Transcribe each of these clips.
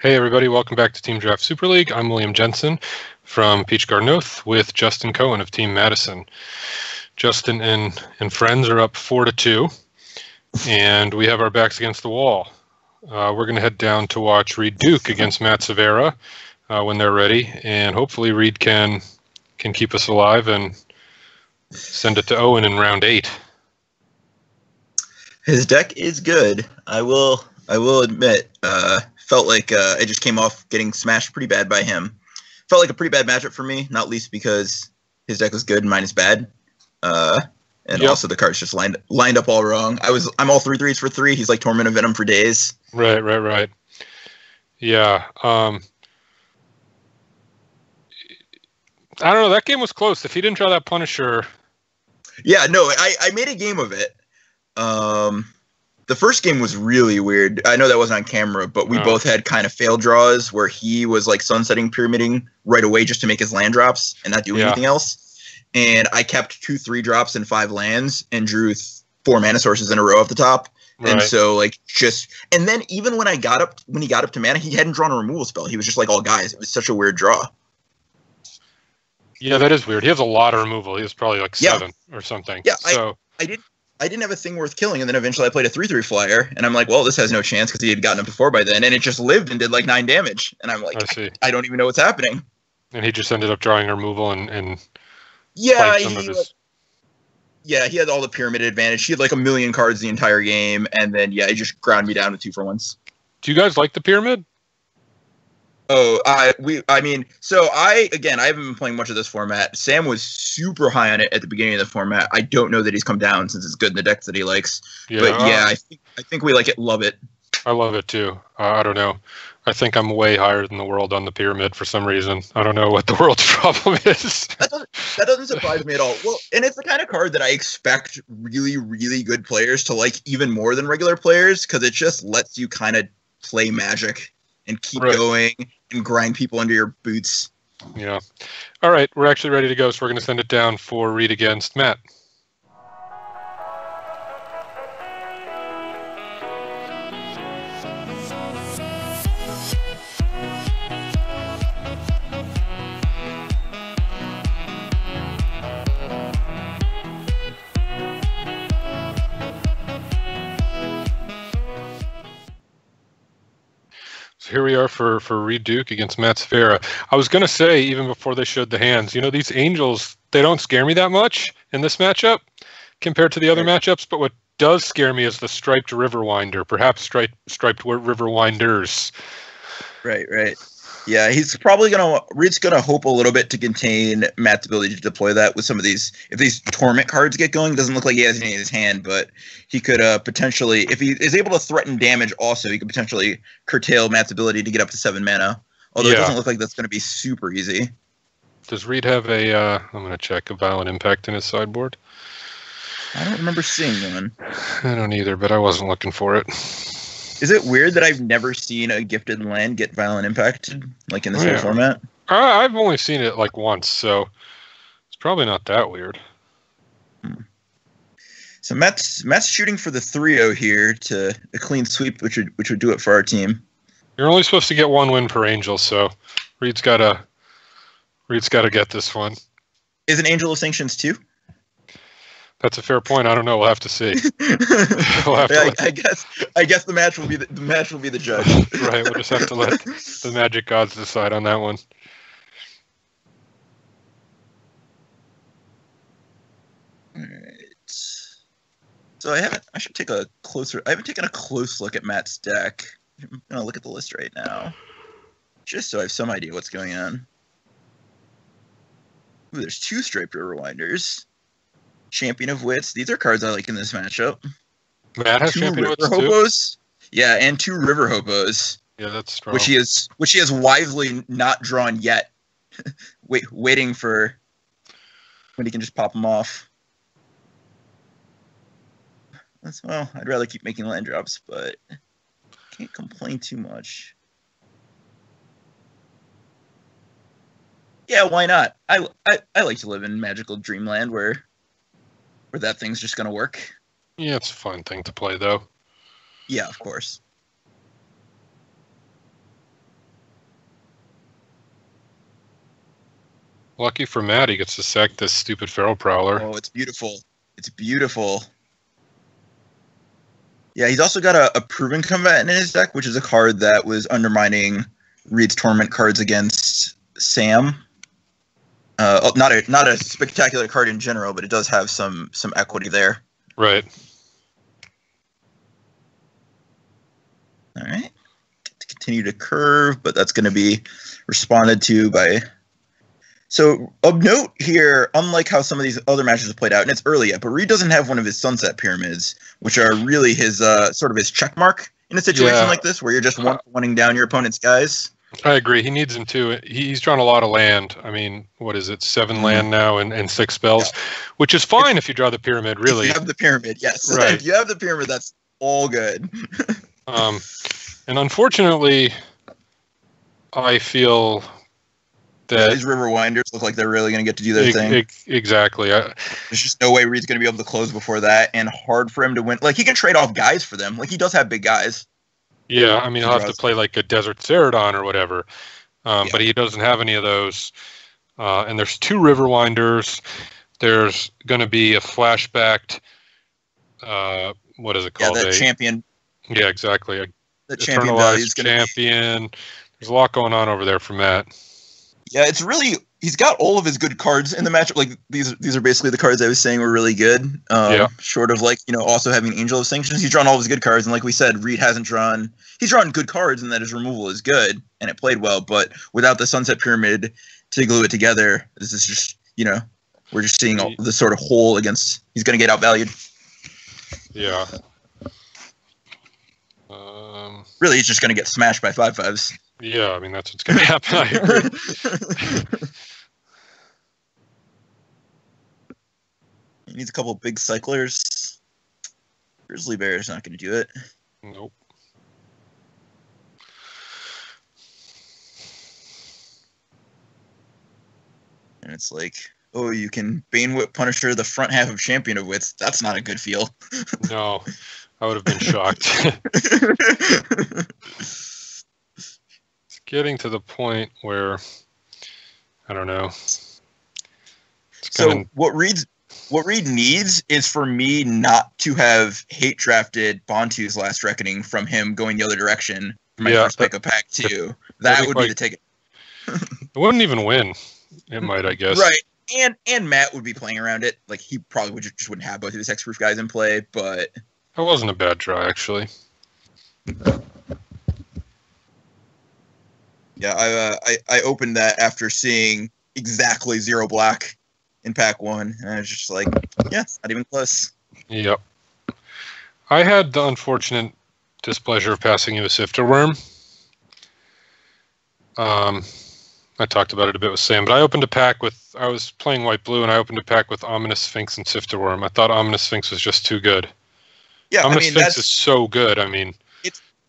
Hey everybody, welcome back to Team Draft Super League. I'm William Jensen from Peach Garden Oath with Justin Cohen of Team Madison. Justin and friends are up 4-2, and we have our backs against the wall. We're going to head down to watch Reid Duke against Matt Severa when they're ready, and hopefully Reid can keep us alive and send it to Owen in round 8. His deck is good. I will admit. Felt like I just came off getting smashed pretty bad by him. Felt like a pretty bad matchup for me, not least because his deck was good and mine is bad. Also the cards just lined up all wrong. I'm all 3/3s for 3. He's like Torment of Venom for days. Right. Yeah. I don't know. That game was close. If he didn't draw that Punisher. Yeah, no, I made a game of it. The first game was really weird. I know that wasn't on camera, but we both had kind of fail draws where he was like sunsetting pyramiding right away just to make his land drops and not do anything else. And I kept 2 3-drops and 5 lands and drew 4 mana sources in a row off the top. Right. And so and then even when he got up to mana, he hadn't drawn a removal spell. He was just like all guys. It was such a weird draw. Yeah, that is weird. He has a lot of removal. He has probably like 7 or something. Yeah, so I didn't have a thing worth killing, and then eventually I played a 3/3 flyer, and I'm like, well, this has no chance because he had gotten it before by then, and it just lived and did like 9 damage, and I'm like, I don't even know what's happening. And he just ended up drawing removal and he had all the pyramid advantage. He had like a million cards the entire game, and then he just ground me down with 2-for-1s. Do you guys like the pyramid? Oh, I haven't been playing much of this format. Sam was super high on it at the beginning of the format. I don't know that he's come down since it's good in the decks that he likes. Yeah, but I think we like it, love it. I love it too. I don't know. I think I'm way higher than the world on the pyramid for some reason. I don't know what the world's problem is. That doesn't surprise me at all. Well, and it's the kind of card that I expect really, really good players to like even more than regular players because it just lets you kind of play Magic and keep going and grind people under your boots. Yeah. All right, we're actually ready to go, so we're going to send it down for Reid against Matt. So here we are for Reid Duke against Matt Severa. I was going to say, even before they showed the hands, these Angels, they don't scare me that much in this matchup compared to the other matchups, but what does scare me is the Striped Riverwinder, perhaps Striped Riverwinders. Right. Yeah, Reid's gonna hope a little bit to contain Matt's ability to deploy that with some of these. If these Torment cards get going, doesn't look like he has any in his hand, but he could potentially, if he is able to threaten damage also, he could potentially curtail Matt's ability to get up to 7 mana. Although it doesn't look like that's going to be super easy. Does Reid have I'm going to check a Violent Impact in his sideboard? I don't remember seeing one. I don't either, but I wasn't looking for it. Is it weird that I've never seen a gifted land get Violent Impacted, like in this whole format? I've only seen it like once, so it's probably not that weird. So Matt's shooting for the 3-0 here to a clean sweep, which would do it for our team. You're only supposed to get 1 win per Angel, so Reid's gotta get this one. Is an Angel of Sanctions 2? That's a fair point. I don't know. We'll have to see. I guess the match will be the judge. Right. We'll just have to let the Magic gods decide on that one. All right. So I haven't taken a close look at Matt's deck. I'm gonna look at the list right now, just so I have some idea what's going on. Ooh, there's 2 Striped Riverwinders. Champion of Wits. These are cards I like in this matchup. Matt has 2 Champion of Wits Hobos. Yeah, and 2 River Hobos. Yeah, that's strong. Which he has wisely not drawn yet. Waiting for when he can just pop them off. I'd rather keep making land drops, but can't complain too much. Yeah, why not? I like to live in magical dreamland where that thing's just going to work. Yeah, it's a fun thing to play, though. Yeah, of course. Lucky for Matt, he gets to sack this stupid Feral Prowler. Oh, it's beautiful. It's beautiful. Yeah, he's also got a proven combatant in his deck, which is a card that was undermining Reid's tournament cards against Sam. Not a spectacular card in general, but it does have some equity there. Right. All right. Continue to curve, but that's going to be responded to by... So, of note here, unlike how some of these other matches have played out, and it's early yet, but Reid doesn't have one of his Sunset Pyramids, which are really his sort of his check mark in a situation like this, where you're just one-to-one down your opponent's guys. I agree. He needs him too. He's drawn a lot of land. I mean, what is it? 7 land now and 6 spells, which is fine if you draw the pyramid, really. If you have the pyramid, yes. Right. If you have the pyramid, that's all good. And unfortunately, I feel that these River Winders look like they're really going to get to do their thing. Exactly. There's just no way Reid's going to be able to close before that, and hard for him to win. Like, he can trade off guys for them. Like, he does have big guys. Yeah, I mean, he'll have to play like a Desert Ceradon or whatever, but he doesn't have any of those. And there's 2 River Winders. There's going to be a flashbacked, what is it called? Yeah, that champion. Yeah, exactly. The champion value is going to champion. There's a lot going on over there for Matt. Yeah, it's really, he's got all of his good cards in the matchup. Like, these are basically the cards I was saying were really good. Short of, like, also having Angel of Sanctions. He's drawn all of his good cards, and like we said, Reid hasn't drawn, he's drawn good cards, and that his removal is good, and it played well, but without the Sunset Pyramid to glue it together, this is just, we're just seeing all the sort of hole against, he's going to get outvalued. Yeah. Really, he's just going to get smashed by 5/5s. Yeah, I mean, that's what's going to happen. I agree. He needs a couple of big cyclers. Grizzly Bear is not going to do it. Nope. And it's like, oh, you can Bane Whip Punisher the front half of Champion of Wits. That's not a good feel. No, I would have been shocked. It's getting to the point where, I don't know. So what Reid needs is for me not to have hate drafted Bontu's Last Reckoning from him going the other direction for my first pick of pack 2. That would be the ticket. It wouldn't even win. It might, I guess. Right. And Matt would be playing around it. Like, he probably just wouldn't have both of his hexproof guys in play, but... That wasn't a bad draw, actually. Yeah, I opened that after seeing exactly 0 black in pack 1, and I was just like, yeah, not even close. Yep. I had the unfortunate displeasure of passing you a Sifter Worm. I talked about it a bit with Sam, but I opened a pack with, I was playing white-blue, and I opened a pack with Ominous Sphinx and Sifter Worm. I thought Ominous Sphinx was just too good. Yeah, Ominous Sphinx is so good, I mean...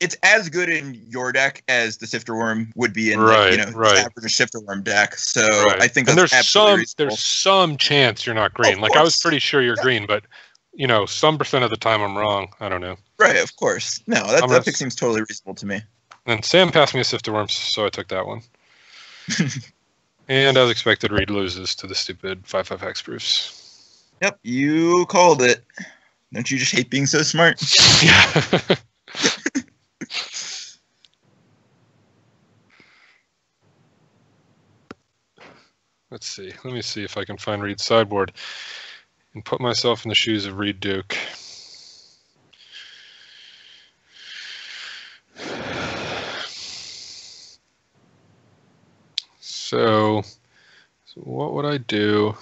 It's as good in your deck as the Sifter Worm would be in the average Sifter Worm deck. So I think that's there's some chance you're not green. Like, I was pretty sure you're green, but some percent of the time I'm wrong. I don't know. Right, of course. No, that pick seems totally reasonable to me. And Sam passed me a Sifter Worm, so I took that one. And as expected, Reid loses to the stupid 5/5 hexproofs. Yep, you called it. Don't you just hate being so smart? Yeah. Let's see. Let me see if I can find Reid's sideboard and put myself in the shoes of Reid Duke. So what would I do?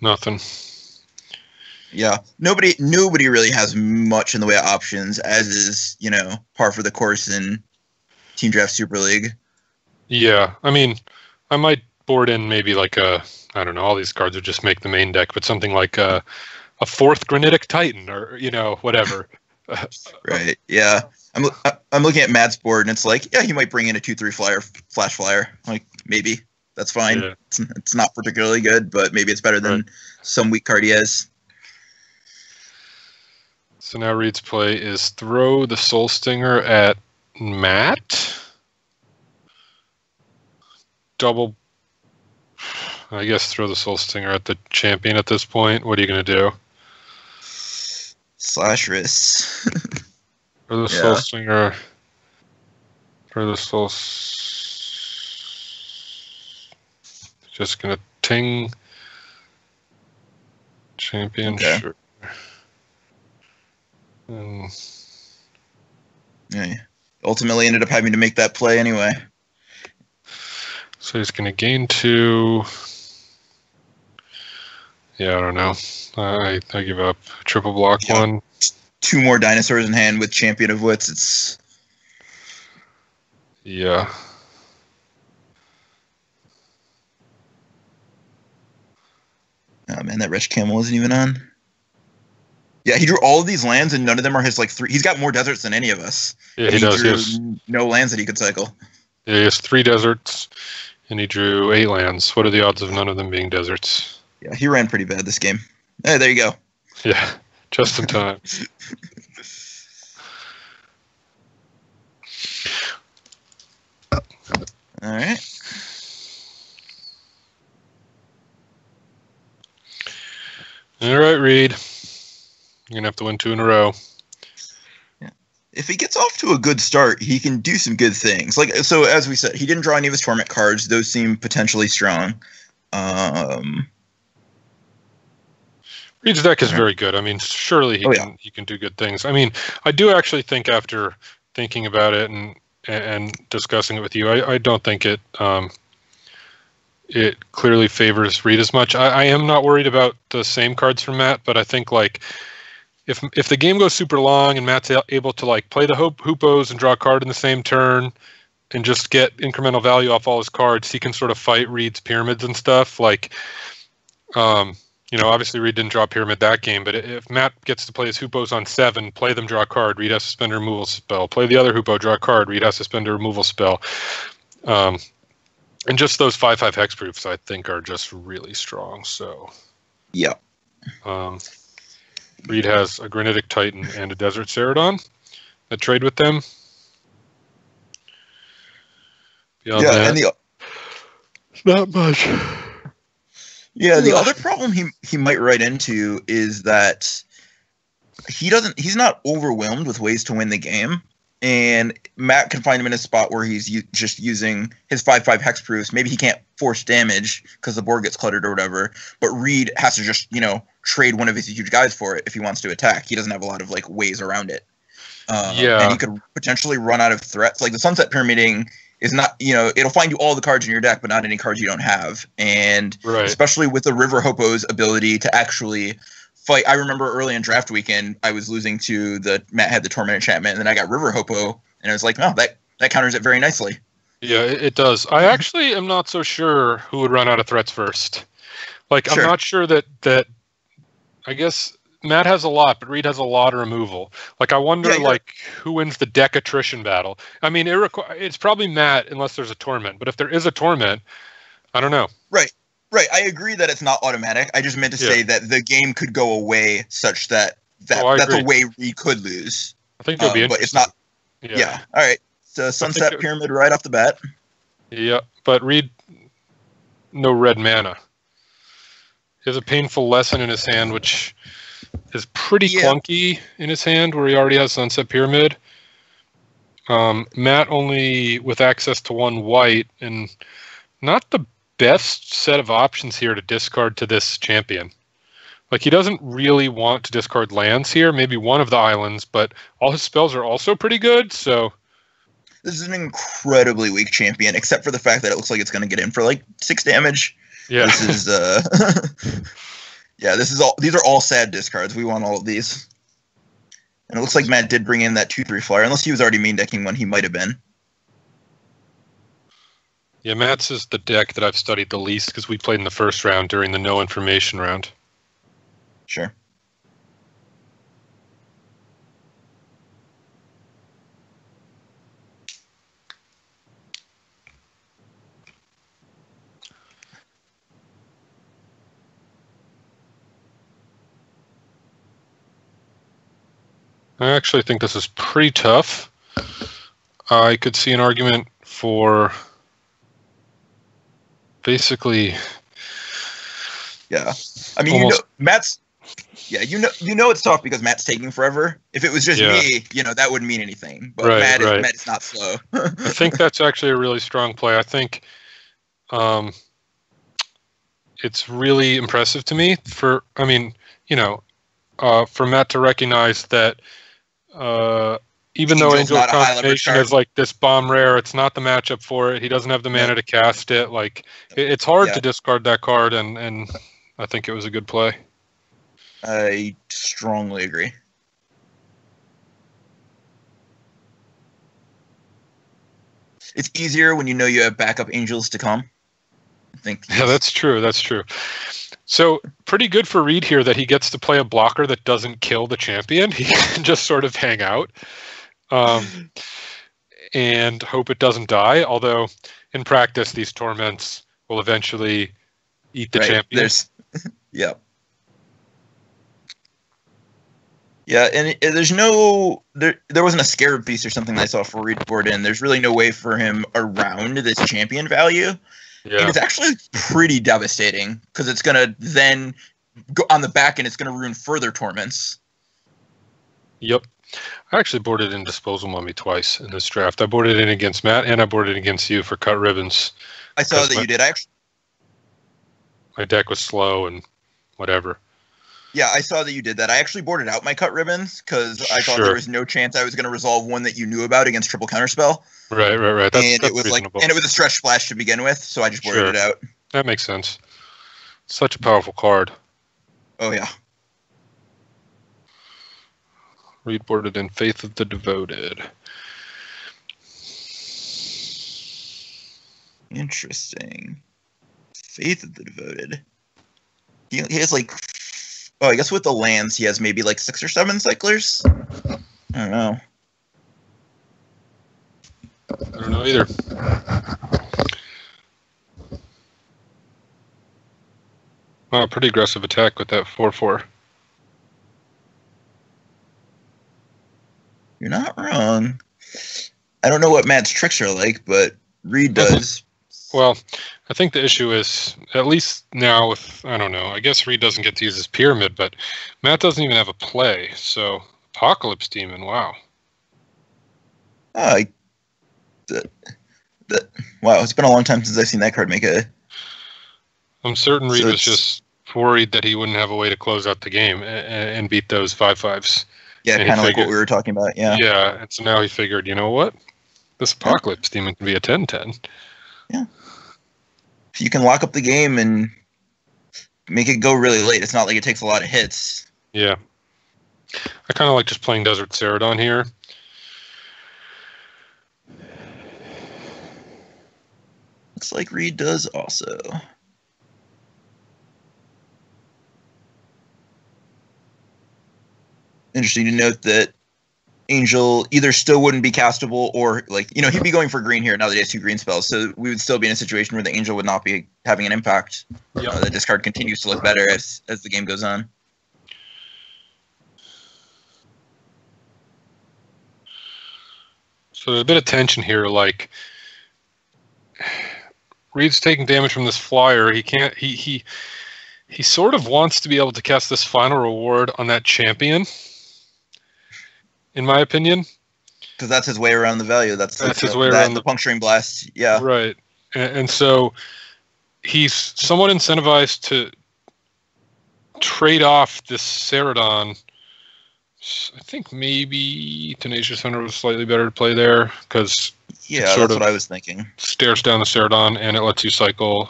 Nothing. Yeah, nobody really has much in the way of options, as is, par for the course in Team Draft Super League. Yeah, I mean, I might board in maybe like I don't know, all these cards would just make the main deck, but something like a 4th Granitic Titan or, whatever. Right, yeah. I'm looking at Matt's board, and it's like, yeah, he might bring in a 2/3 flyer, flash flyer. Like, maybe. That's fine. Yeah. It's not particularly good, but maybe it's better than some weak card he has. So now Reid's play is throw the Soul Stinger at Matt. Double. I guess throw the Soul Stinger at the champion at this point. What are you going to do? Slash wrists. Throw the Soul Stinger. Throw the Soul. Just going to ting. Champion. Okay. Sure. Yeah. Ultimately ended up having to make that play anyway. So he's going to gain 2. Yeah, I don't know. I give up. Triple block 1. 2 more dinosaurs in hand with Champion of Wits. It's... Yeah. Oh man, that Wretch Camel wasn't even on. Yeah, he drew all of these lands, and none of them are his like 3. He's got more deserts than any of us. Yeah, he does. Drew Yes. No lands that he could cycle. Yeah, he has 3 deserts, and he drew 8 lands. What are the odds of none of them being deserts? Yeah, he ran pretty bad this game. Hey, there you go. Yeah, just in time. All right. All right, Reid. You're gonna have to win 2 in a row. Yeah. If he gets off to a good start, he can do some good things. Like so, as we said, he didn't draw any of his torment cards. Those seem potentially strong. Reid's deck is very good. I mean, surely he can do good things. I mean, I do actually think after thinking about it and discussing it with you, I don't think it it clearly favors Reid as much. I am not worried about the same cards from Matt, but I think like if the game goes super long and Matt's able to like play the hoopos and draw a card in the same turn and just get incremental value off all his cards, he can sort of fight Reid's pyramids and stuff. Like, you know, obviously Reid didn't draw a pyramid that game, but if Matt gets to play his hoopos on 7, play them, draw a card, Reid has to spend a removal spell. Play the other hoopo, draw a card, Reid has to spend a removal spell. And just those 5/5 hexproofs, I think, are just really strong. So, yeah. Reid has a Granitic Titan and a Desert Ceradon that trade with them. Beyond that, and not much. Yeah, the other problem he might run into is that he's not overwhelmed with ways to win the game, and Matt can find him in a spot where he's just using his 5/5 hexproofs. Maybe he can't force damage because the board gets cluttered or whatever, but Reid has to just, you know, trade one of his huge guys for it if he wants to attack. He doesn't have a lot of like ways around it. And he could potentially run out of threats. Like the Sunset Pyramiding is not, you know, it'll find you all the cards in your deck, but not any cards you don't have. And especially with the River Hopo's ability to actually fight. I remember early in draft weekend, I was losing to Matt had the Torment Enchantment, and then I got River Hopo, and I was like, oh, that counters it very nicely. Yeah, it does. I actually am not so sure who would run out of threats first. Like, I'm not sure that I guess Matt has a lot, but Reid has a lot of removal. Like, I wonder, like, who wins the deck attrition battle? I mean, it's probably Matt unless there's a Torment. But if there is a Torment, I don't know. Right. I agree that it's not automatic. I just meant to say that the game could go away such that that's a way Reid could lose. I think it'll be interesting. But it's not. Yeah. All right. So Sunset Pyramid right off the bat. Yeah, but Reid, no red mana. He has a Painful Lesson in his hand, which is pretty clunky in his hand, where he already has Sunset Pyramid. Matt only with access to 1 white, and not the best set of options here to discard to this champion. Like, he doesn't really want to discard lands here, maybe one of the islands, but all his spells are also pretty good, so... This is an incredibly weak champion, except for the fact that it looks like it's going to get in for like 6 damage. Yeah. This is these are all sad discards. We want all of these. And it looks like Matt did bring in that 2/3 flyer, unless he was already main decking one, he might have been. Yeah, Matt's is the deck that I've studied the least because we played in the first round during the no information round. Sure. I actually think this is pretty tough. I could see an argument for basically. Yeah, I mean, almost, Matt's. Yeah, you know it's tough because Matt's taking forever. If it was just me, that wouldn't mean anything. But right. Matt is not slow. I think that's actually a really strong play. I think it's really impressive to me for Matt to recognize that even though Angel's Angel not a high leverage Combination card. is like this bomb rare, it's not the matchup for it. He doesn't have the mana to cast it. Like it's hard to discard that card, and I think it was a good play. I strongly agree. It's easier when you know you have backup angels to come. I think. Yeah, that's true. That's true. So pretty good for Reid here that he gets to play a blocker that doesn't kill the champion. He can just sort of hang out and hope it doesn't die. Although in practice, these torments will eventually eat the champion. Yeah, and there's there wasn't a scarab piece or something that I saw for Reid board in. There's really no way for him around this champion value. Yeah. And it's actually pretty devastating because it's going to then go on the back and it's going to ruin further torments. Yep. I actually boarded in Disposal Mummy twice in this draft. I boarded in against Matt and I boarded against you for Cut Ribbons. I saw that you did. My deck was slow and whatever. Yeah, I saw that you did that. I actually boarded out my Cut Ribbons because I thought there was no chance I was going to resolve one that you knew about against Triple Counterspell. Right. It was reasonable. And it was a stretch splash to begin with, so I just boarded it out. That makes sense. Such a powerful card. Oh yeah. Reid boarded in Faith of the Devoted. Interesting. Faith of the Devoted. He has like. Oh, I guess with the lands, he has maybe like 6 or 7 cyclers. I don't know. I don't know either. Wow, pretty aggressive attack with that 4/4. You're not wrong. I don't know what Matt's tricks are like, but Reid does. Well, I think the issue is, at least now with, I don't know, I guess Reid doesn't get to use his pyramid, but Matt doesn't even have a play, so Apocalypse Demon, wow. Wow, it's been a long time since I've seen that card make a... I'm certain Reid was just worried that he wouldn't have a way to close out the game and beat those 5/5s. Yeah, kind of like what we were talking about, yeah. Yeah, and so now he figured, you know what? This Apocalypse Demon can be a 10/10. Yeah. You can lock up the game and make it go really late. It's not like it takes a lot of hits. Yeah. I kind of like just playing Desert Ceradon here. Looks like Reid does also. Interesting to note that Angel either still wouldn't be castable or, like, he'd be going for green here now that he has 2 green spells. So we would still be in a situation where the Angel would not be having an impact. Yep. The discard continues to look better as the game goes on. So there's a bit of tension here. Like, Reid's taking damage from this flyer. He can't. He sort of wants to be able to cast this final reward on that champion. In my opinion, because that's his way around the value. That's his way around the puncturing blast. Yeah, right. And so he's somewhat incentivized to trade off this Ceradon. I think maybe Tenacious Hunter was slightly better to play there because that's what I was thinking. Stares down the Ceradon and it lets you cycle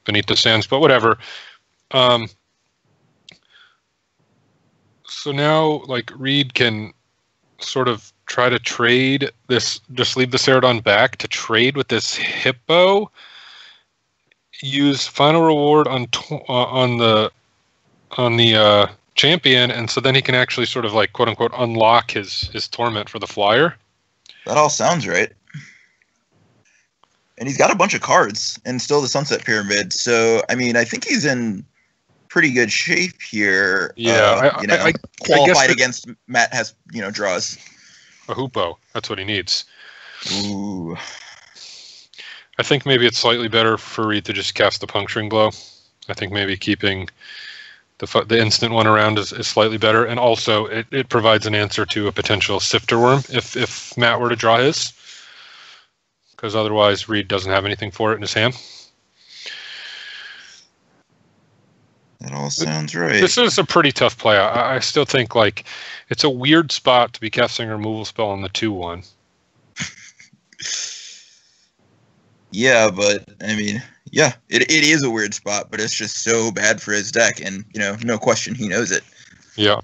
Beneath the Sands, but whatever. So now, like, Reid can sort of try to trade this, just leave the Ceradon back to trade with this Hippo, use final reward on the champion, and so then he can actually sort of, like, quote unquote unlock his torment for the flyer. That all sounds right. And he's got a bunch of cards and still the Sunset Pyramid. So I mean, I think he's in pretty good shape here. Yeah, Qualified against Matt has, draws. A hoopo. That's what he needs. Ooh. I think maybe it's slightly better for Reid to just cast the puncturing blow. I think maybe keeping the instant one around is slightly better, and also it provides an answer to a potential sifter worm if Matt were to draw his, because otherwise Reid doesn't have anything for it in his hand. That all sounds right. This is a pretty tough play. I still think it's a weird spot to be casting a removal spell on the 2/1. Yeah, but I mean, yeah, it is a weird spot, but it's just so bad for his deck, and no question, he knows it. Yeah.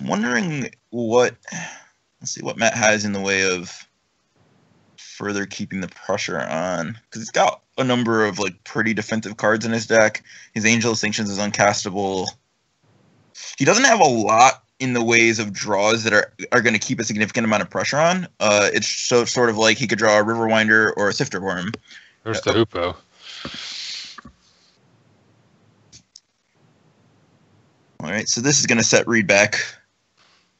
I'm wondering let's see what Matt has in the way of further keeping the pressure on, because he's got a number of pretty defensive cards in his deck. His Angel of Sanctions is uncastable. He doesn't have a lot in the ways of draws that are going to keep a significant amount of pressure on. It's sort of like he could draw a Riverwinder or a Sifter Worm. There's the hoopo. All right, so this is going to set Reid back.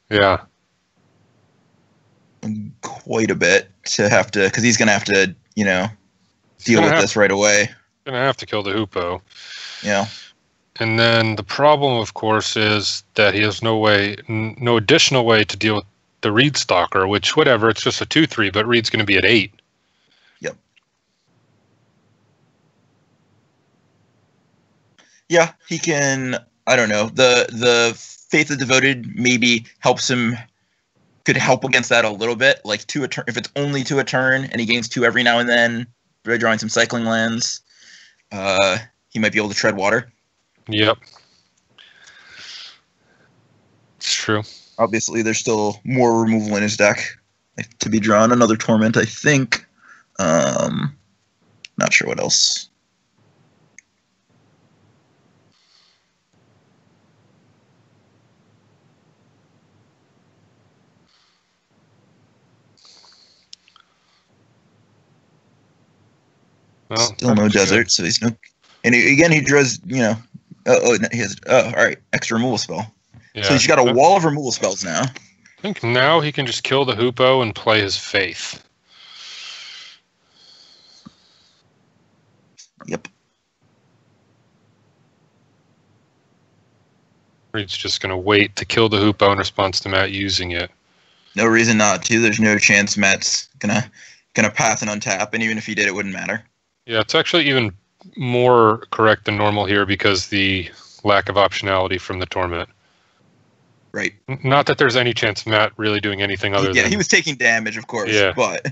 Yeah. Quite a bit because he's going to have to, deal with this right away. Going to have to kill the hoopo. Yeah. And then the problem, of course, is that he has no additional way to deal with the Reid Stalker, which, whatever, it's just a 2/3, but Reid's going to be at 8. Yep. Yeah, he can, I don't know, the Faith of the Devoted maybe could help against that a little bit, like 2 a turn, if it's only 2 a turn, and he gains 2 every now and then, by drawing some cycling lands, he might be able to tread water. Yep. It's true. Obviously, there's still more removal in his deck to be drawn. Another Torment, I think. Not sure what else. Well, still no desert, so he's no... And again, he draws, he has... all right, extra removal spell. Yeah. So he's got a wall of removal spells now. I think now he can just kill the hoopo and play his Faith. Yep. Reid's just going to wait to kill the hoopo in response to Matt using it. No reason not to. There's no chance Matt's gonna pass and untap, and even if he did, it wouldn't matter. Yeah, it's actually even more correct than normal here because the lack of optionality from the Torment. Right. Not that there's any chance of Matt really doing anything other than... Yeah, he was taking damage, of course, but...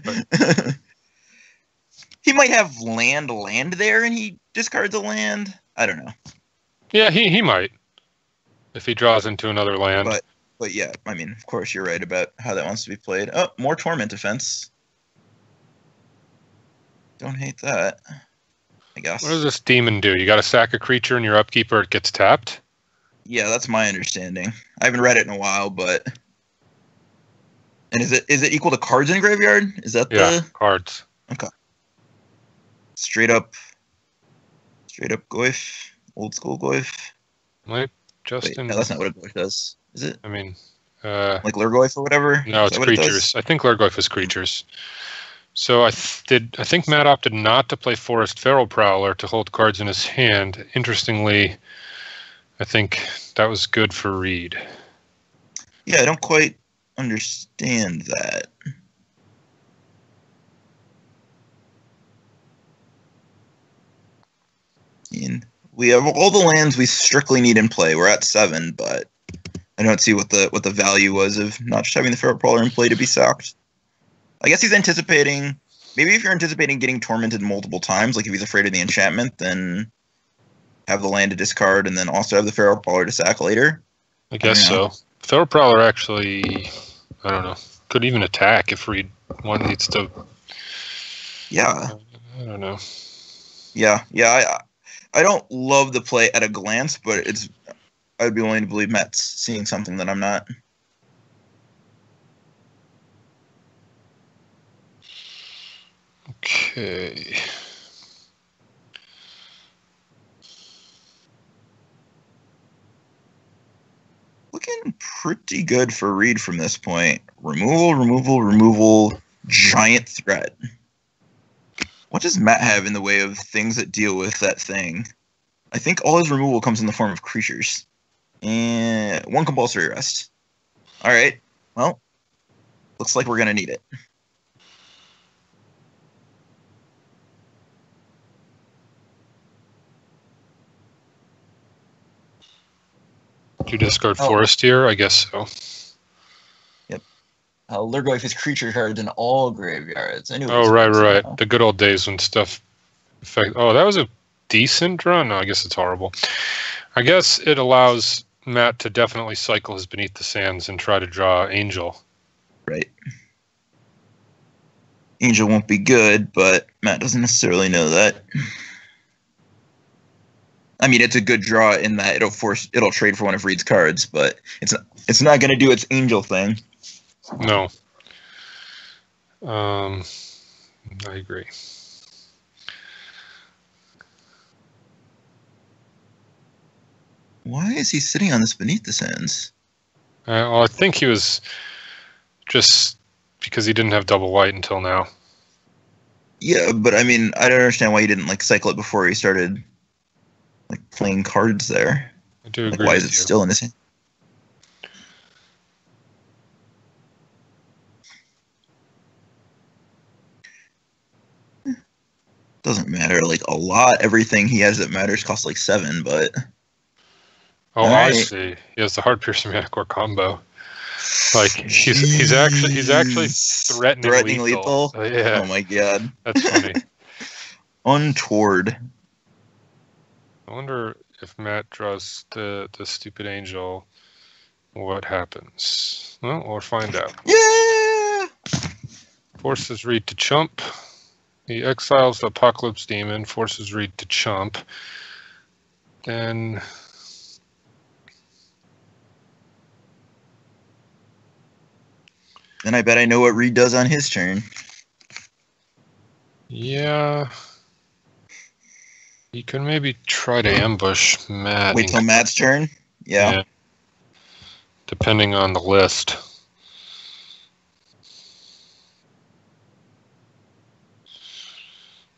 He might have land there, and he discards a land. I don't know. Yeah, he might. If he draws into another land. But yeah, I mean, of course you're right about how that wants to be played. Oh, more Torment defense. Don't hate that, I guess. What does this demon do? You got to sack a creature and your upkeep or it gets tapped? Yeah, that's my understanding. I haven't read it in a while, but... And is it equal to cards in graveyard? Is that cards. Okay. Straight up Goyf. Old school Goyf. Wait, Justin... Wait, no, that's not what a Goyf does. Is it? I mean... like Lurgoyf or whatever? No, it's creatures. I think Lurgoyf is creatures. So I think Matt opted not to play Forest Feral Prowler to hold cards in his hand. Interestingly, I think that was good for Reid. Yeah, I don't quite understand that. I mean, we have all the lands we strictly need in play. We're at 7, but I don't see what the value was of not just having the Feral Prowler in play to be sacked. I guess he's anticipating... Maybe if you're anticipating getting tormented multiple times, like if he's afraid of the enchantment, then have the land to discard and then also have the Feral Prowler to sack later. I guess so. Feral Prowler actually, I don't know, could even attack if Reid needs to... Yeah. I don't know. Yeah. I don't love the play at a glance, but I'd be willing to believe Matt's seeing something that I'm not. Okay. Looking pretty good for Reid from this point. Removal, removal, removal, giant threat. What does Matt have in the way of things that deal with that thing? I think all his removal comes in the form of creatures. And 1 compulsory rest. Alright, well, looks like we're going to need it. Do you discard Forest here? I guess so. Yep. Lurgoyf is creature cards in all graveyards. I knew right. The good old days when stuff... Oh, that was a decent draw? No, I guess it's horrible. I guess it allows Matt to definitely cycle his Beneath the Sands and try to draw Angel. Right. Angel won't be good, but Matt doesn't necessarily know that. I mean, it's a good draw in that it'll trade for one of Reid's cards, but it's not going to do its Angel thing. No. I agree. Why is he sitting on this Beneath the Sands? Well, I think he was just because he didn't have double white until now. Yeah, but I mean, I don't understand why he didn't cycle it before he started playing cards there. I do agree. Why is it still in his hand? Doesn't matter a lot. Everything he has that matters costs 7, but. Oh, I see. He has the Heart Piercing Manicore combo. He's actually threatening lethal. Oh, yeah. Oh my god. That's funny. Untoward. I wonder if Matt draws the stupid Angel, what happens? Well, we'll find out. Yeah! Forces Reid to chump. He exiles the Apocalypse Demon, forces Reid to chump. Then... Then I bet I know what Reid does on his turn. Yeah. He could maybe try to ambush Matt. Wait till Matt's turn? Yeah. Depending on the list.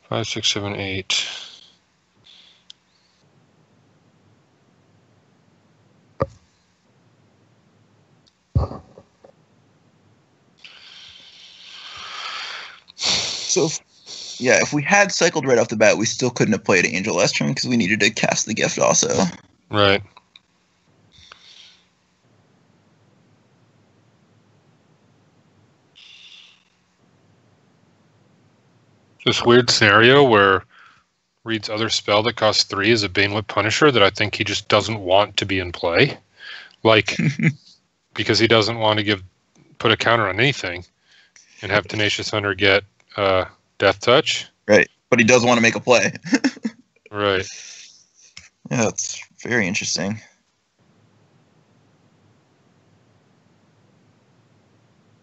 Five, 6, 7, 8. So, if we had cycled right off the bat, we still couldn't have played Angel last turn because we needed to cast the gift also. Right. This weird scenario where Reid's other spell that costs 3 is a Banewhip Punisher that I think he just doesn't want to be in play. Because he doesn't want to put a counter on anything and have Tenacious Hunter get Death Touch. Right. But he does want to make a play. Right. Yeah, that's very interesting.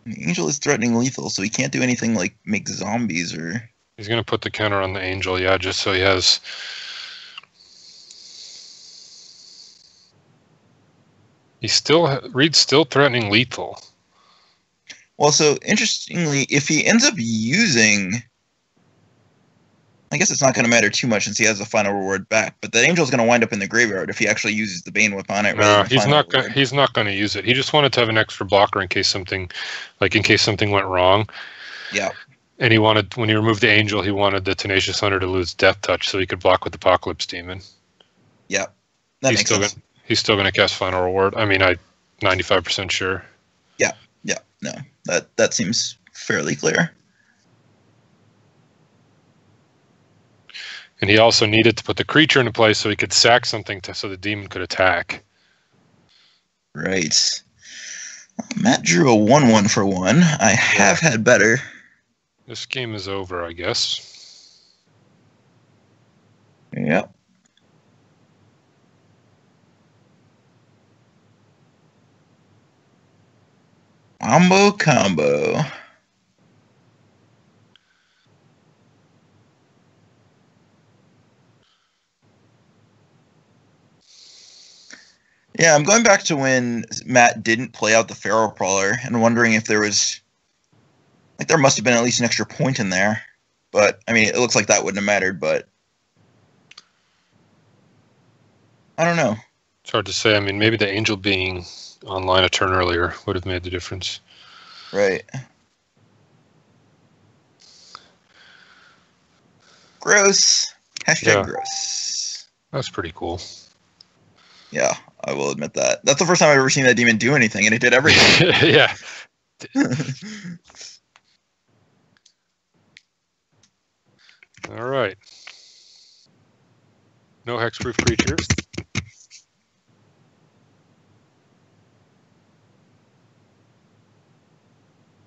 Angel is threatening lethal, so he can't do anything like make zombies or... He's going to put the counter on the Angel, yeah, just so he has... Reid's still threatening lethal. Well, so interestingly, if he ends up using... I guess it's not going to matter too much since he has the final reward back, but that Angel's going to wind up in the graveyard if he actually uses the Bane Whip on it. No, he's not going to use it. He just wanted to have an extra blocker in case something went wrong. Yeah. And he wanted, when he removed the Angel, he wanted the Tenacious Hunter to lose Death Touch so he could block with Apocalypse Demon. Yeah. That makes sense. He's still going to cast Final Reward. I mean, I'm 95% sure. Yeah. Yeah. No, that seems fairly clear. And he also needed to put the creature into play so he could sack something so the demon could attack. Right. Matt drew a 1/1 for 1. I have had better. This game is over, I guess. Yep. Combo. Yeah, I'm going back to when Matt didn't play out the Feral Brawler and wondering if there was, like, there must have been at least an extra point in there. But, I mean, it looks like that wouldn't have mattered, but I don't know. It's hard to say. I mean, maybe the Angel being online a turn earlier would have made the difference. Right. Gross. Hashtag gross. That's pretty cool. Yeah, I will admit that. That's the first time I've ever seen that demon do anything, and it did everything. Yeah. All right. No hexproof creatures.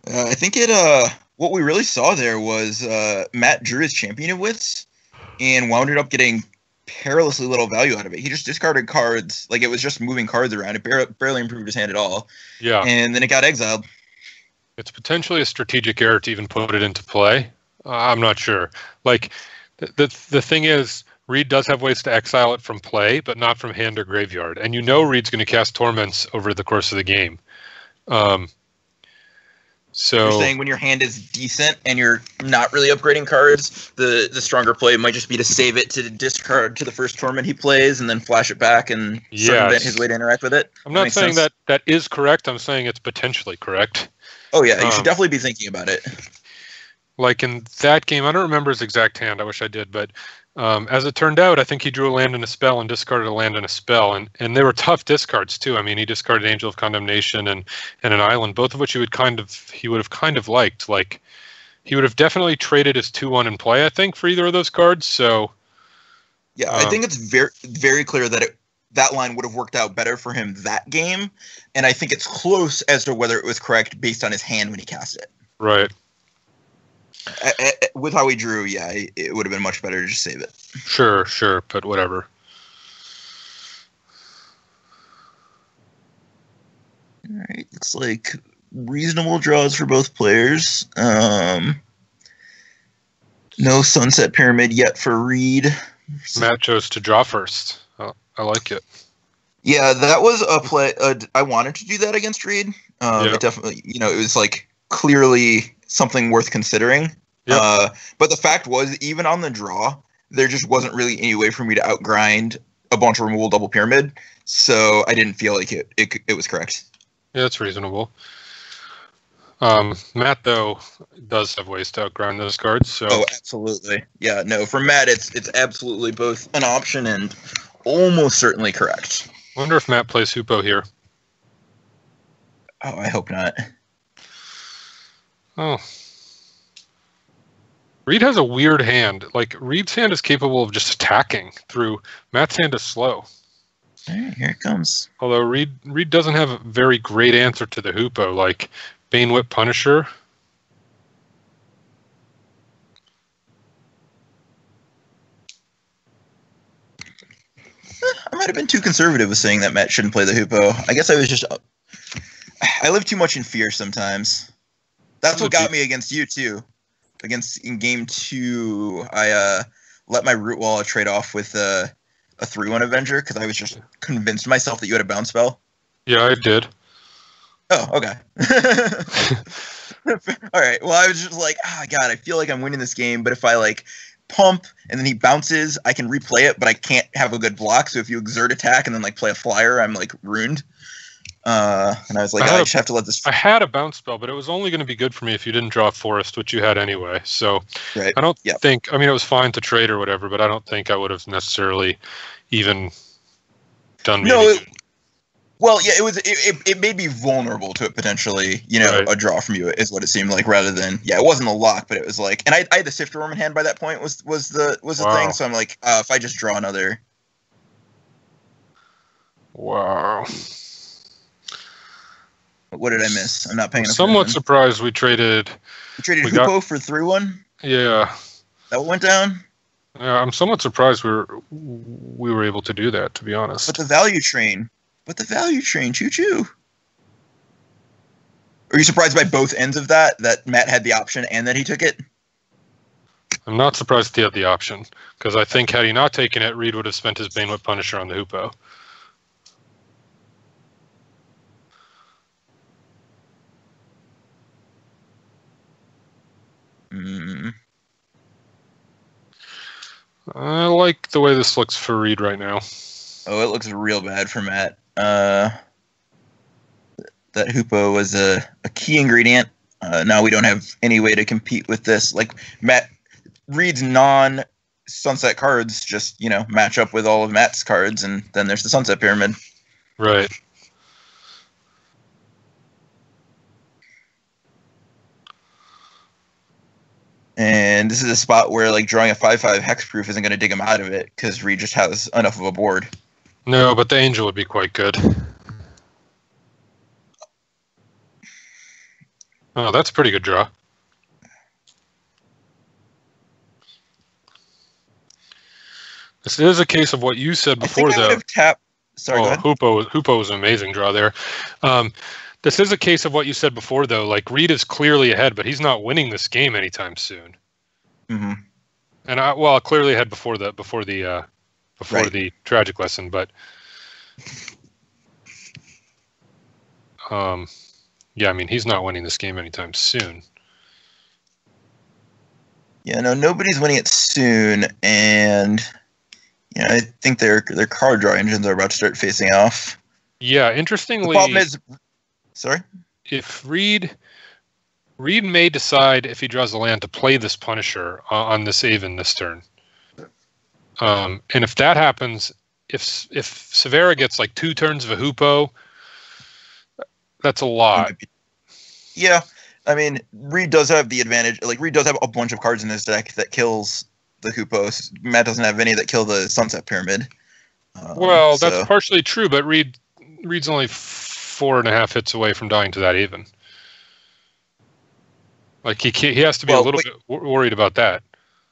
I think what we really saw there was Matt drew his champion of wits and wound up getting perilously little value out of it. He just discarded cards, like it was just moving cards around. It barely improved his hand at all. Yeah. And then it got exiled. It's potentially a strategic error to even put it into play. I'm not sure. Like, the thing is, Reid does have ways to exile it from play, but not from hand or graveyard. And you know Reid's going to cast Torments over the course of the game. So you're saying when your hand is decent and you're not really upgrading cards, the stronger play might just be to save it to discard to the first Torment he plays and then flash it back and circumvent his way to interact with it? I'm not saying that is correct. I'm saying it's potentially correct. Oh, yeah. You should definitely be thinking about it. Like in that game, I don't remember his exact hand. I wish I did. But as it turned out, I think he drew a land and a spell and discarded a land and a spell. And they were tough discards, too. I mean, he discarded Angel of Condemnation and an Island, both of which he would have kind of liked. Like, he would have definitely traded his 2/1 in play, I think, for either of those cards. So, yeah, I think it's very, very clear that that line would have worked out better for him that game. And I think it's close as to whether it was correct based on his hand when he cast it. Right. With how he drew, yeah, it would have been much better to just save it. Sure, but whatever. All right, looks like reasonable draws for both players. No Sunset Pyramid yet for Reid. Matt chose to draw first. I like it. Yeah, that was a play. I wanted to do that against Reid. It definitely, it was like clearly something worth considering. Yep. But the fact was, even on the draw, there just wasn't really any way for me to outgrind a bunch of removal double pyramid. So I didn't feel like it was correct. Yeah, that's reasonable. Matt, though, does have ways to outgrind those cards. So. Oh, absolutely. Yeah, no, for Matt, it's absolutely both an option and almost certainly correct. Wonder if Matt plays Hoopo here. Oh, I hope not. Oh. Reid has a weird hand. Like, Reid's hand is capable of just attacking through. Matt's hand is slow. All right, here it comes. Although Reid doesn't have a very great answer to the Hoopo, like Bane Whip Punisher. I might have been too conservative with saying that Matt shouldn't play the Hoopo. I guess I live too much in fear sometimes. That's what got me against you, too. In game 2, I let my Root Wall trade off with a 3/1 Avenger because I was just convinced myself that you had a bounce spell. Yeah, I did. Oh, okay. All right. Well, I was just like, God, I feel like I'm winning this game, but if I like pump and then he bounces, I can replay it, but I can't have a good block. So if you exert attack and then like play a flyer, I'm like ruined. And I was like, I just have to let this. I had a bounce spell, but it was only going to be good for me if you didn't draw Forest, which you had anyway. So right. I don't think. I mean, it was fine to trade or whatever, but I don't think I would have necessarily even done. No. Well, yeah, it made me vulnerable to it potentially. Right. A draw from you is what it seemed like, rather than it wasn't a lock, but it was like, and I had the Sifter Worm in hand by that point was the thing. So I'm like, if I just draw another. Wow. What did I miss? I'm not paying attention. Somewhat surprised we traded. We traded Hoopo for 3/1. Yeah. That went down. Yeah, I'm somewhat surprised we were able to do that, to be honest. But the value train, choo choo. Are you surprised by both ends of that Matt had the option and that he took it? I'm not surprised he had the option, because I think had he not taken it, Reid would have spent his Bane Whip Punisher on the Hoopo. I like the way this looks for Reid right now. Oh, it looks real bad for Matt. That Hoopo was a key ingredient. Now we don't have any way to compete with this. Like Reid's non-sunset cards just, match up with all of Matt's cards, and then there's the sunset pyramid. Right. And this is a spot where drawing a 5/5 hexproof isn't going to dig him out of it because Reid just has enough of a board. No, but the angel would be quite good. Oh, that's a pretty good draw. This is a case of what you said before, though. I would have tapped. Sorry, go ahead. Hoopo was an amazing draw there. This is a case of what you said before, though. Like, Reid is clearly ahead, but he's not winning this game anytime soon. Mm-hmm. And clearly ahead before the Right. the tragic lesson, but yeah, I mean, he's not winning this game anytime soon. Yeah, no, nobody's winning it soon, and I think their card draw engines are about to start facing off. Yeah, interestingly, the problem is, sorry, if Reid may decide if he draws a land to play this Punisher on this Aven this turn, and if that happens, if Severa gets 2 turns of a Hoopo, that's a lot. Yeah, I mean, Reid does have the advantage. Reid does have a bunch of cards in his deck that kills the Hoopos. Matt doesn't have any that kill the Sunset Pyramid. Well, that's partially true, but Reid's only 4.5 hits away from dying to that Aven. He has to be a little bit worried about that.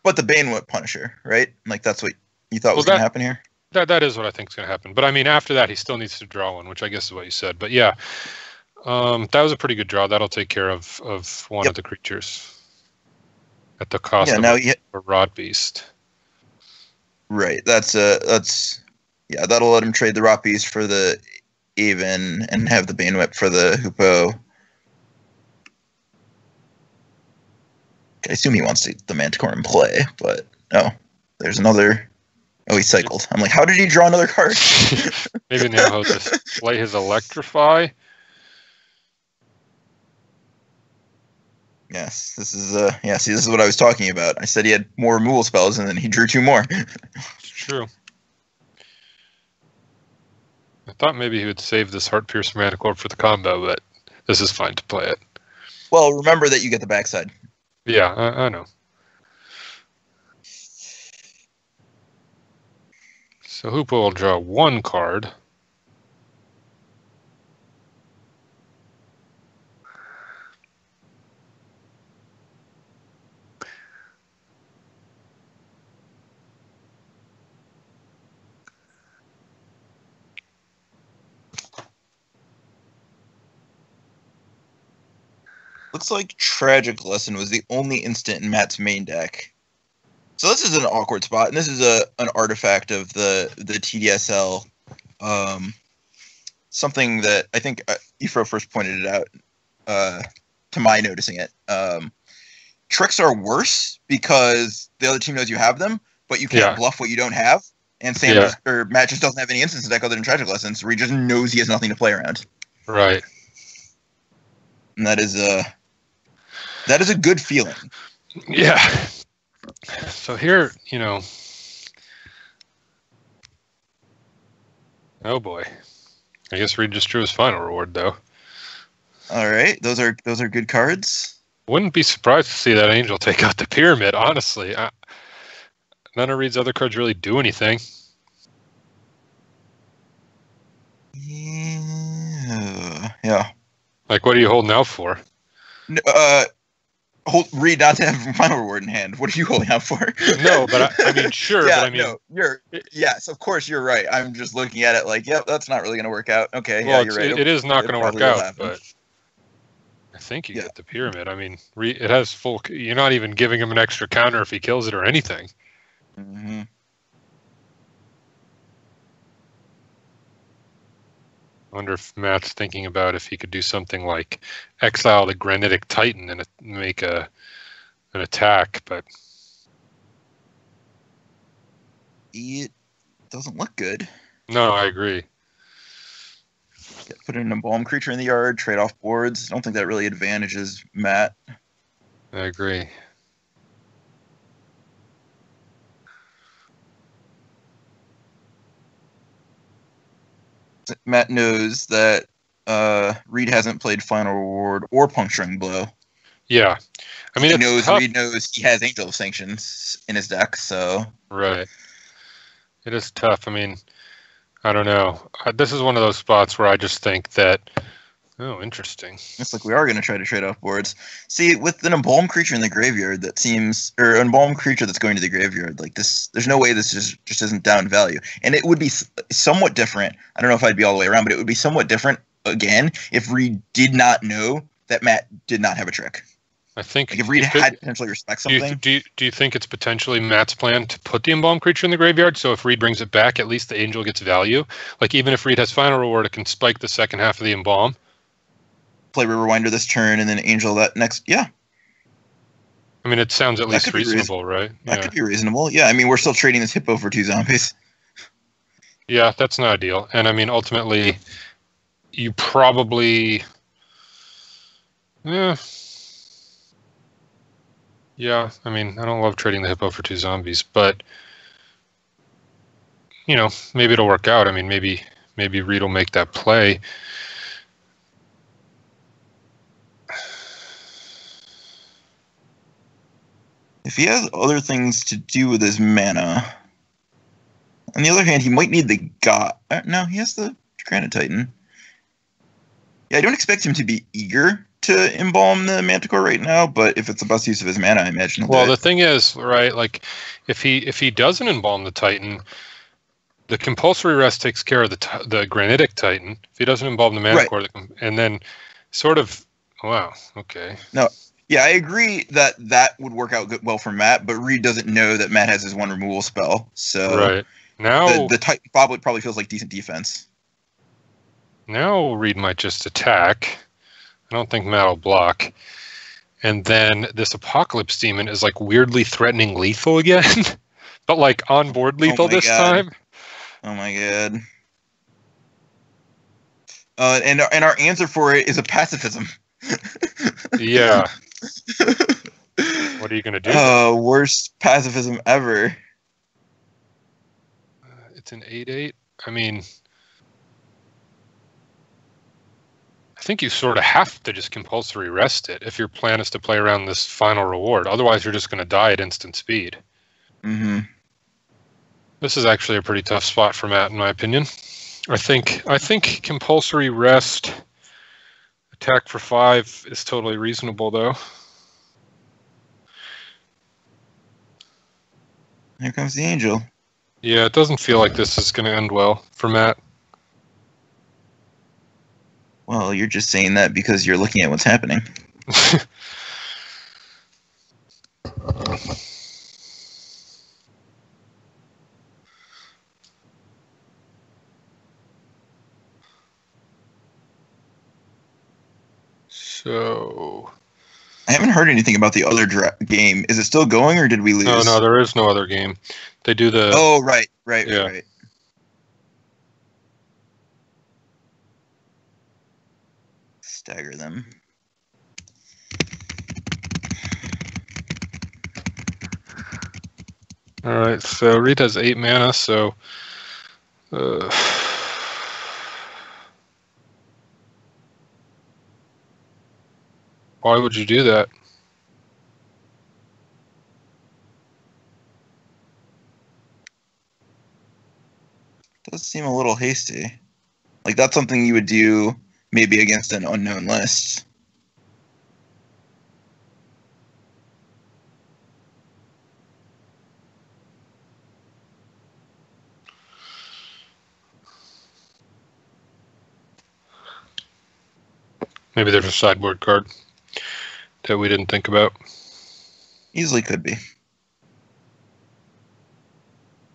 But the Banewhip Punisher, right? That's what you thought was going to happen here? That is what I think is going to happen. But I mean, after that, he still needs to draw one, which I guess is what you said. But yeah, that was a pretty good draw. That'll take care of one of the creatures at the cost of a Rod Beast. Right. That'll let him trade the Rot Beast for the Aven and have the Banewhip for the Hoopo. I assume he wants the Manticore in play, but there's another. Oh, he cycled. I'm like, how did he draw another card? Maybe now he'll just play his Electrify. Yes, this is this is what I was talking about. I said he had more removal spells, and then he drew 2 more. It's true. I thought maybe he would save this Heartpiercer Manticore for the combo, but this is fine to play it. Well, remember that you get the backside. Yeah, I know. So Hoopo will draw 1 card. Looks like Tragic Lesson was the only instant in Matt's main deck. So this is an awkward spot, and this is an artifact of the TDSL. Something that I think Ifro first pointed it out to my noticing it. Tricks are worse because the other team knows you have them, but you can't bluff what you don't have. And Matt just doesn't have any instants in deck other than Tragic Lessons, where he just knows he has nothing to play around. Right. And that is a good feeling. Yeah. So here, oh boy. I guess Reid just drew his final reward, though. All right, those are good cards. Wouldn't be surprised to see that Angel take out the Pyramid, honestly. None of Reid's other cards really do anything. Yeah. What are you holding out for? Reid not to have final reward in hand. What are you holding out for? No, but I mean, sure. Yeah, but I mean, yes, of course, you're right. I'm just looking at it yep, that's not really going to work out. Okay, well, you're right. It is not going to work out, but I think you get the Pyramid. I mean, it has full. You're not even giving him an extra counter if he kills it or anything. Mm-hmm. I wonder if Matt's thinking about if he could do something like exile the Granitic Titan and make an attack, but It doesn't look good. No, I agree. Put in an embalm creature in the yard, trade off boards. I don't think that really advantages Matt. I agree. Matt knows that Reid hasn't played Final Reward or Puncturing Blow. Yeah. I mean, Reid knows he has Angel of Sanctions in his deck, so... Right. It is tough. I mean, I don't know. This is one of those spots where I just think that, oh, interesting. It's like we are going to try to trade off boards. See, with an embalmed creature in the graveyard that seems... Or an embalmed creature that's going to the graveyard, like this... There's no way this just isn't down value. And it would be somewhat different. I don't know if I'd be all the way around, but it would be somewhat different, again, if Reid did not know that Matt did not have a trick. I think like if Reid had potentially respect something. Do you think it's potentially Matt's plan to put the embalmed creature in the graveyard? So if Reid brings it back, at least the Angel gets value. Like even if Reid has Final Reward, it can spike the second half of the embalm. Play Riverwinder this turn, and then Angel that next. Yeah. I mean, it sounds at least reasonable, right? That could be reasonable. Yeah, I mean, we're still trading this hippo for 2 zombies. Yeah, that's not ideal. And I mean, ultimately, you probably. Yeah, I mean, I don't love trading the hippo for 2 zombies, but you know, maybe it'll work out. I mean, maybe Reid will make that play. If he has other things to do with his mana, on the other hand, he might need the god. No, he has the Granite Titan. Yeah, I don't expect him to be eager to embalm the Manticore right now, but if it's the best use of his mana, I imagine. Well, the thing is, right? Like, if he doesn't embalm the Titan, the compulsory rest takes care of the Granitic Titan. If he doesn't embalm the Manticore, right. And then sort of, wow, okay. No, yeah, I agree that would work out well for Matt, but Reid doesn't know that Matt has his 1 removal spell, so right now the Titan probably feels like decent defense. Now Reid might just attack. I don't think Matt will block. And then this Apocalypse Demon is like weirdly threatening lethal again. But like on board lethal this time. Oh my god. And our answer for it is a pacifism. Yeah. What are you going to do? Worst pacifism ever. It's an 8/8. I mean, I think you sort of have to just compulsory rest it if your plan is to play around this Final Reward. Otherwise, you're just going to die at instant speed. Mm-hmm. This is actually a pretty tough spot for Matt, in my opinion. I think compulsory rest, attack for 5 is totally reasonable, though. Here comes the Angel. Yeah, it doesn't feel like this is going to end well for Matt. Well, you're just saying that because you're looking at what's happening. So I haven't heard anything about the other game. Is it still going, or did we lose? No, there is no other game. They do the... Oh, right. Stagger them. All right, so Reid has 8 mana, so... Why would you do that? Does seem a little hasty. Like, that's something you would do maybe against an unknown list. Maybe there's a sideboard card that we didn't think about. Easily could be.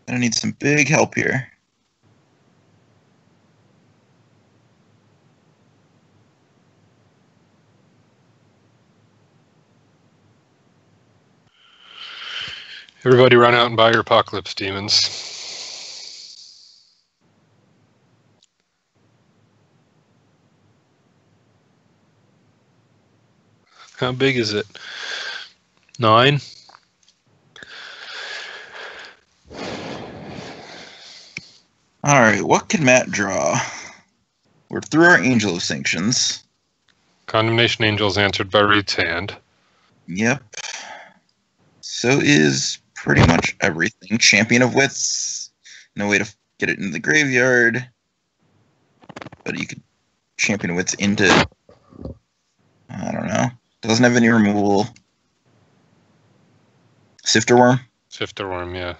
I need some big help here. Everybody run out and buy your Apocalypse Demons. How big is it? 9? All right, what can Matt draw? We're through our Angel of Sanctions. Condemnation Angels answered by Reid's hand. Yep. So is pretty much everything. Champion of Wits. No way to get it into the graveyard. But you could Champion of Wits into... I don't know. Doesn't have any removal. Sifter Worm? Sifter Worm, yeah.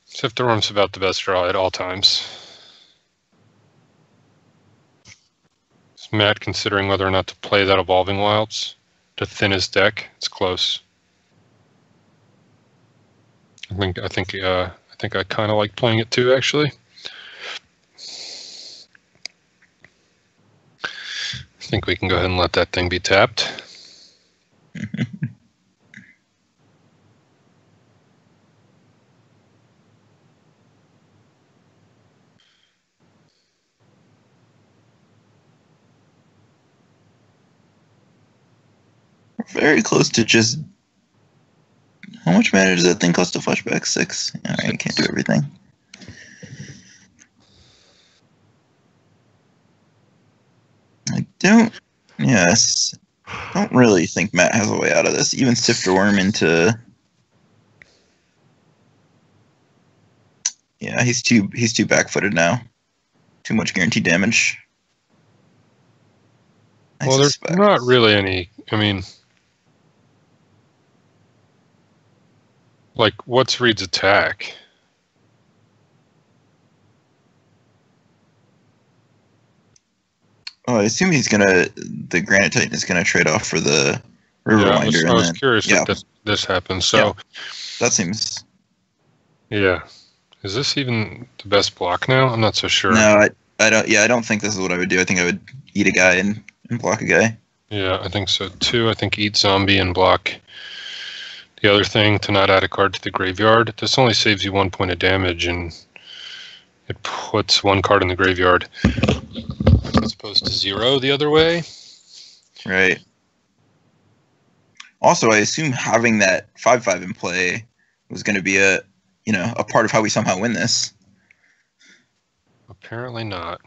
Sifter Worm's about the best draw at all times. Is Matt considering whether or not to play that Evolving Wilds to thin his deck? It's close. I think I kind of like playing it too, actually. I think we can go ahead and let that thing be tapped. Very close to just... How much mana does that thing cost to flashback? 6? Alright, you can't do everything. I don't... Yes. I don't really think Matt has a way out of this. Even Sifter Worm into... Yeah, he's too back-footed now. Too much guaranteed damage. Well, there's not really any... I mean... Like, what's Reid's attack? Oh, I assume he's gonna... The Granite Titan is gonna trade off for the Riverwinder. Yeah, I was curious if this happens. So, yeah, that seems... Yeah. Is this even the best block now? I'm not so sure. No, I don't... Yeah, I don't think this is what I would do. I think I would eat a guy and block a guy. Yeah, I think so too. I think eat zombie and block the other thing to not add a card to the graveyard. This only saves you 1 point of damage, and it puts 1 card in the graveyard as opposed to 0 the other way. Right. Also, I assume having that 5/5 in play was going to be a part of how we somehow win this. Apparently not.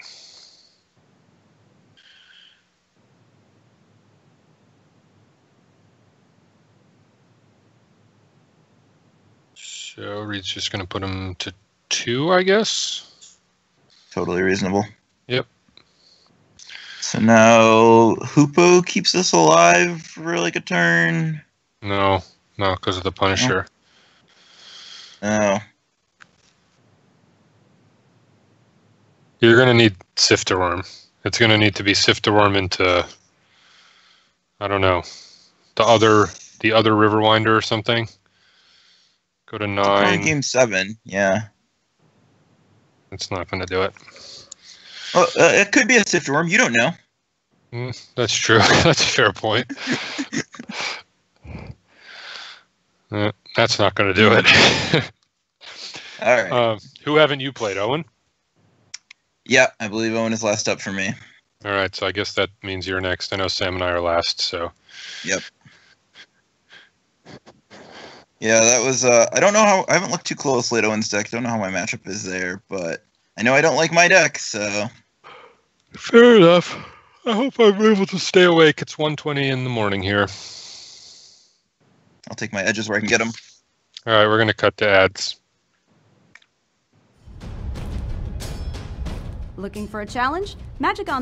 So Reid's just going to put him to 2, I guess. Totally reasonable. Yep. So now Hoopo keeps us alive for like a turn. No, because of the Punisher. Oh. You're going to need Sifter Worm. It's going to need to be Sifter Worm into, I don't know, the other Riverwinder or something. Go to 9. Game 7, yeah. It's not going to do it. Well, it could be a Sifter Worm. You don't know. That's true. That's a fair point. That's not going to do it. All right. Who haven't you played, Owen? Yeah, I believe Owen is last up for me. All right, so I guess that means you're next. I know Sam and I are last, so. Yep. Yeah, that was... I don't know how... I haven't looked too closely at Owen's deck. Don't know how my matchup is there, but I know I don't like my deck, so... Fair enough. I hope I'm able to stay awake. It's 1:20 in the morning here. I'll take my edges where I can get them. All right, we're going to cut to ads. Looking for a challenge? Magic on